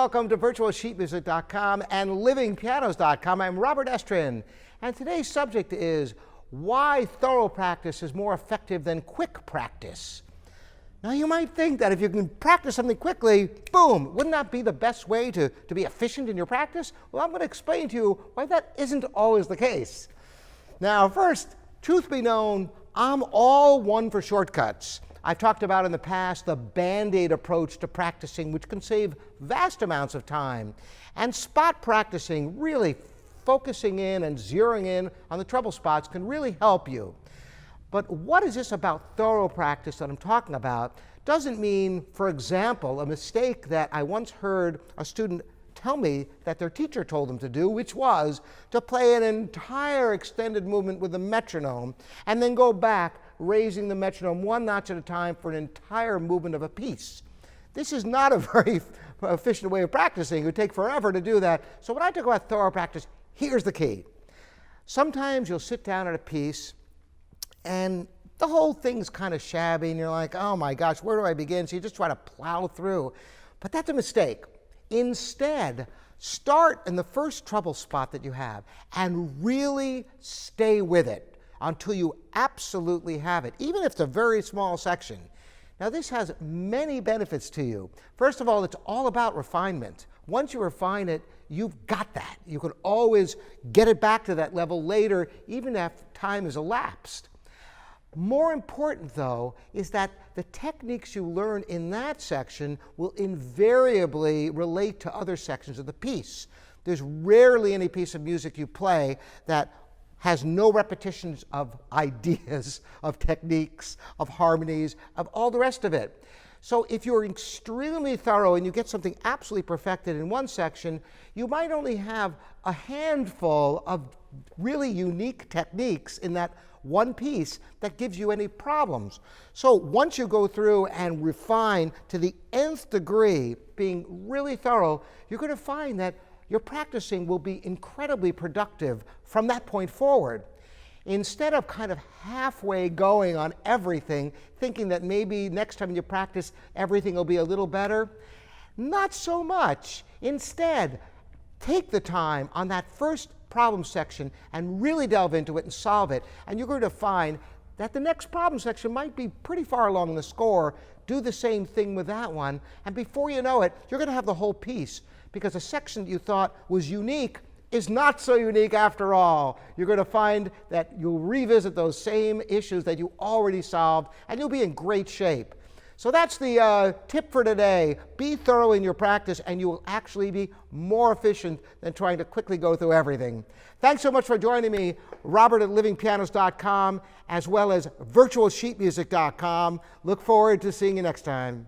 welcome to virtualsheetmusic.com and livingpianos.com. I'm Robert Estrin, and today's subject is why thorough practice is more effective than quick practice. Now, you might think that if you can practice something quickly, boom, wouldn't that be the best way to be efficient in your practice? Well, I'm going to explain to you why that isn't always the case. Now, first, truth be known, I'm all one for shortcuts. I've talked about in the past the Band-Aid approach to practicing, which can save vast amounts of time. And spot practicing, really focusing in and zeroing in on the trouble spots, can really help you. But what is this about thorough practice that I'm talking about? Doesn't mean, for example, a mistake that I once heard a student tell me that their teacher told them to do, which was to play an entire extended movement with a metronome and then go back, raising the metronome one notch at a time for an entire movement of a piece. This is not a very efficient way of practicing. It would take forever to do that. So when I talk about thorough practice, here's the key. Sometimes you'll sit down at a piece and the whole thing's kind of shabby and you're like, oh my gosh, where do I begin? So you just try to plow through. But that's a mistake. Instead, start in the first trouble spot that you have and really stay with it until you absolutely have it, even if it's a very small section. Now, this has many benefits to you. First of all, it's all about refinement. Once you refine it, you've got that. You can always get it back to that level later, even if time has elapsed. More important, though, is that the techniques you learn in that section will invariably relate to other sections of the piece. There's rarely any piece of music you play that has no repetitions of ideas, of techniques, of harmonies, of all the rest of it. So if you're extremely thorough and you get something absolutely perfected in one section, you might only have a handful of really unique techniques in that one piece that gives you any problems. So once you go through and refine to the nth degree, being really thorough, you're going to find that your practicing will be incredibly productive from that point forward. Instead of kind of halfway going on everything, thinking that maybe next time you practice everything will be a little better, not so much. Instead, take the time on that first problem section and really delve into it and solve it. And you're going to find that the next problem section might be pretty far along the score. Do the same thing with that one. And before you know it, you're going to have the whole piece, because a section that you thought was unique is not so unique after all. You're going to find that you'll revisit those same issues that you already solved, and you'll be in great shape. So that's the tip for today. Be thorough in your practice, and you will actually be more efficient than trying to quickly go through everything. Thanks so much for joining me, Robert at livingpianos.com, as well as virtualsheetmusic.com. Look forward to seeing you next time.